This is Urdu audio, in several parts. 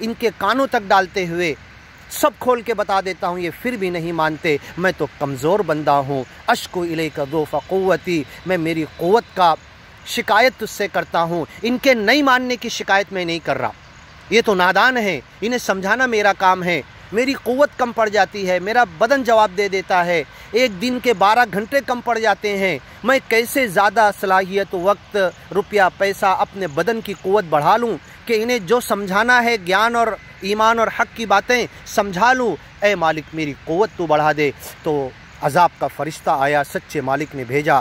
ان کے کانوں تک ڈالتے ہوئے سب کھول کے بتا دیتا ہوں، یہ پھر بھی نہیں مانتے۔ میں تو کمزور بندہ ہوں، اشکو الیک ضعف قوتی، میں میری قوت کا شکایت تجھ سے کرتا ہوں، ان کے نہیں ماننے کی شکایت میں نہیں کر رہا۔ یہ تو نادان ہے، انہیں سمجھانا میرا کام ہے۔ میری قوت کم پڑ جاتی ہے، میرا بدن جواب دے دیتا ہے، ایک دن کے 12 گھنٹے کم پڑ جاتے ہیں، میں کیسے زیادہ صلاحیت، وقت، روپیہ، پیسہ، اپنے بدن کی قوت بڑھا لوں کہ انہیں جو سمجھانا ہے گیان اور ایمان اور حق کی باتیں سمجھا لوں۔ اے مالک میری قوت تو بڑھا دے۔ تو عذاب کا فرشتہ آیا، سچے مالک نے بھیجا۔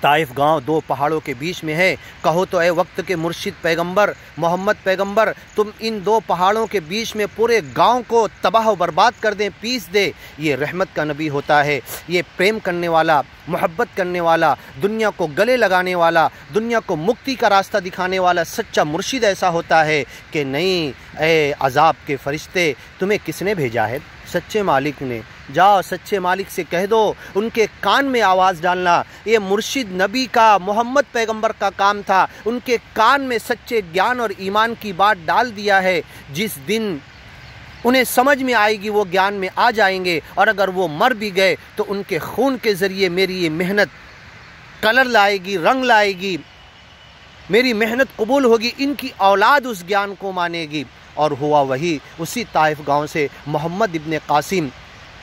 طائف گاؤں 2 پہاڑوں کے بیچ میں ہے، کہو تو اے وقت کے مرشد پیغمبر محمد پیغمبر، تم ان 2 پہاڑوں کے بیچ میں پورے گاؤں کو تباہ و برباد کر دیں، پیس دے۔ یہ رحمت کا نبی ہوتا ہے، یہ پریم کرنے والا، محبت کرنے والا، دنیا کو گلے لگانے والا، دنیا کو مکتی کا راستہ دکھانے والا سچا مرشد ایسا ہوتا ہے کہ نہیں اے عذاب کے فرشتے تمہیں کس نے بھیجا ہے؟ سچے مالک نے۔ جاؤ سچے مالک سے کہہ دو، ان کے کان میں آواز ڈالنا۔ یہ مرشد نبی کا، محمد پیغمبر کا کام تھا، ان کے کان میں سچے گیان اور ایمان کی بات ڈال دیا ہے۔ جس دن انہیں سمجھ میں آئے گی وہ گیان میں آ جائیں گے، اور اگر وہ مر بھی گئے تو ان کے خون کے ذریعے میری یہ محنت کلر لائے گی، رنگ لائے گی، میری محنت قبول ہوگی، ان کی اولاد اس گیان کو مانے گی۔ اور ہوا وہی، اسی طائف گاؤں سے محمد ابن قاسم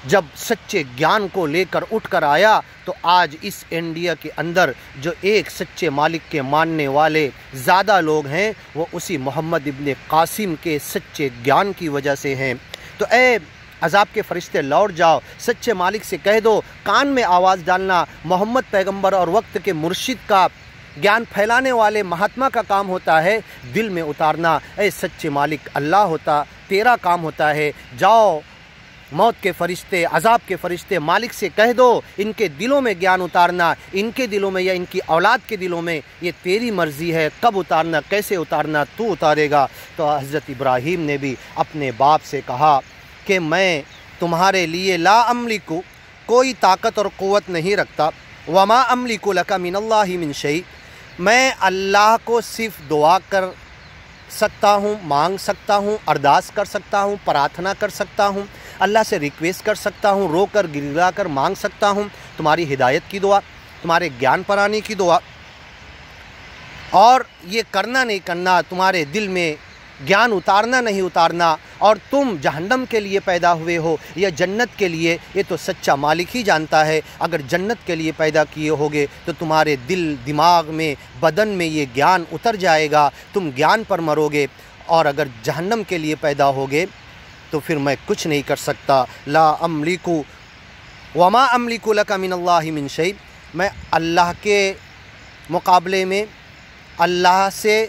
جب سچے گیان کو لے کر اٹھ کر آیا تو آج اس انڈیا کے اندر جو ایک سچے مالک کے ماننے والے زیادہ لوگ ہیں وہ اسی محمد ابن قاسم کے سچے گیان کی وجہ سے ہیں۔ تو اے عذاب کے فرشتے لوٹ جاؤ، سچے مالک سے کہہ دو، کان میں آواز ڈالنا محمد پیغمبر اور وقت کے مرشد کا، گیان پھیلانے والے مہاتما کا کام ہوتا ہے، دل میں اتارنا۔ اے سچے مالک اللہ ہوتا، تیرا کام ہوتا ہے۔ جاؤ موت کے فرشتے، عذاب کے فرشتے، مالک سے کہہ دو ان کے دلوں میں گیان اتارنا، ان کے دلوں میں یا ان کی اولاد کے دلوں میں، یہ تیری مرضی ہے، کب اتارنا، کیسے اتارنا، تو اتارے گا۔ تو حضرت ابراہیم نے بھی اپنے باپ سے کہا کہ میں تمہارے لیے لا املک، کوئی طاقت اور قوت نہیں رکھتا، وما املک لک من اللہ من شیء، میں اللہ کو صرف دعا کر سکتا ہوں، مانگ سکتا ہوں، ارداس کر سکتا ہوں، پرارتھنا کر سکتا ہوں، اللہ سے ریکویسٹ کر سکتا ہوں، رو کر گڑگڑا کر مانگ سکتا ہوں تمہاری ہدایت کی دعا، تمہارے گیان پرانے کی دعا، اور یہ کرنا نہیں کرنا، تمہارے دل میں گیان اتارنا نہیں اتارنا، اور تم جہنم کے لیے پیدا ہوئے ہو یا جنت کے لیے، یہ تو سچا مالک ہی جانتا ہے۔ اگر جنت کے لیے پیدا کیے ہوگے تو تمہارے دل، دماغ میں، بدن میں یہ گیان اتر جائے گا، تم گیان پر مرو گے، اور اگر جہنم کے لیے پیدا ہوگے تو پھر میں کچھ نہیں کر سکتا۔ لا املک وما املک لک من اللہ من شیء، میں اللہ کے مقابلے میں، اللہ سے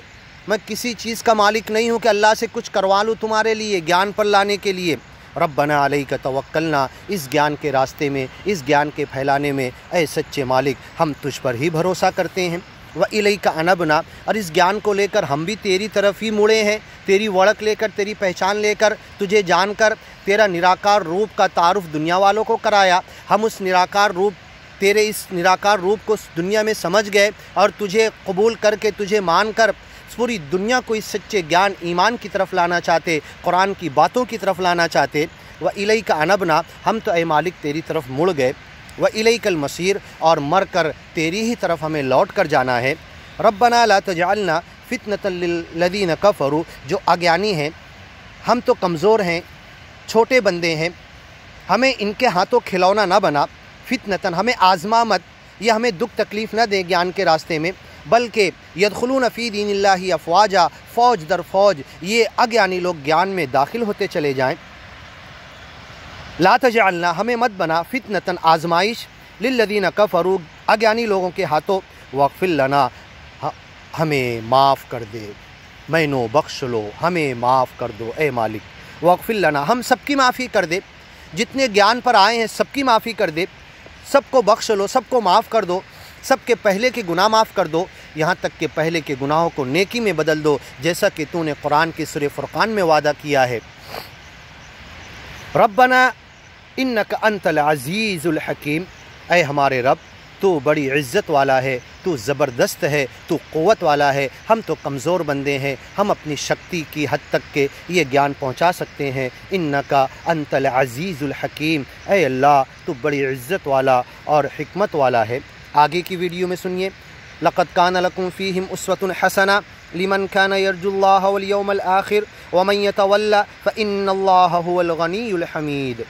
میں کسی چیز کا مالک نہیں ہوں کہ اللہ سے کچھ کروا لوں تمہارے لیے گیان پر لانے کے لیے۔ ربنا علیک توکلنا، اس گیان کے راستے میں، اس گیان کے پھیلانے میں اے سچے مالک ہم تجھ پر ہی بھروسہ کرتے ہیں۔ وَإِلَيْكَ أَنَبْنَا، اور اس گیان کو لے کر ہم بھی تیری طرف ہی مڑے ہیں، تیری وڑک لے کر، تیری پہچان لے کر، تجھے جان کر، تیرا نراکار روپ کا تعارف دنیا والوں کو کرایا، ہم اس نراکار روپ، تیرے اس نراکار روپ کو دنیا میں سمجھ گئے، اور تجھے قبول کر کے، تجھے مان کر پوری دنیا کو اس سچے گیان ایمان کی طرف لانا چاہتے، قرآن کی باتوں کی طرف لانا چاہتے۔ وَإِلَيْكَ أَنَبْنَا، ہم تو اے مالک تیری طرف مڑ گئے۔ وَإِلَيْكَ الْمَصِيرُ، اور مر کر تیری ہی طرف ہمیں لوٹ کر جانا ہے۔ رَبَّنَا لَا تَجْعَلْنَا فِتْنَةً لِّلَّذِينَ كَفَرُوا، جو اگیانی ہیں، ہم تو کمزور ہیں، چھوٹے بندے ہیں، ہمیں ان کے ہاتھوں کھلونا نہ بنا۔ فتنتاً، ہمیں آزما مت، یا ہمیں دکھ تکلیف نہ دے گیان کے راستے میں، بلکہ یدخلون فی دین اللہ افواجا، فوج در فوج یہ اگیانی لوگ گیان میں داخل ہوتے چلے جائیں۔ لا تجعلنا، ہمیں مت بنا، فتنتاً آزمائش، للذین کفروا، اگیانی لوگوں کے ہاتھوں، واغفر لنا، ہمیں معاف کر دے، مینو بخش لو، ہمیں معاف کر دو اے مالک۔ واغفر لنا، ہم سب کی معافی کر دے، جتنے گیان پر آئے ہیں سب کی معافی کر دے، سب کو بخش لو، سب کو معاف کر دو، سب کے پہلے کے گناہ معاف کر دو، یہاں تک کہ پہلے کے گناہوں کو نیکی میں بدل دو، جیسا کہ تو نے قرآن کی سورہ فرقان میں وعدہ کیا ہے۔ ربنا انک انت العزیز الحکیم، اے ہمارے رب تو بڑی عزت والا ہے، تو زبردست ہے، تو قوت والا ہے، ہم تو کمزور بندے ہیں، ہم اپنی شکتی کی حد تک کے یہ گیان پہنچا سکتے ہیں۔ انکا انت العزیز الحکیم، اے اللہ تو بڑی عزت والا اور حکمت والا ہے۔ آگے کی ویڈیو میں سنیے، لقد کان لکم فیہم اسوۃ حسنہ لمن کان یرجو اللہ والیوم الآخر ومن یتول فإن اللہ هو الغنی الحمید۔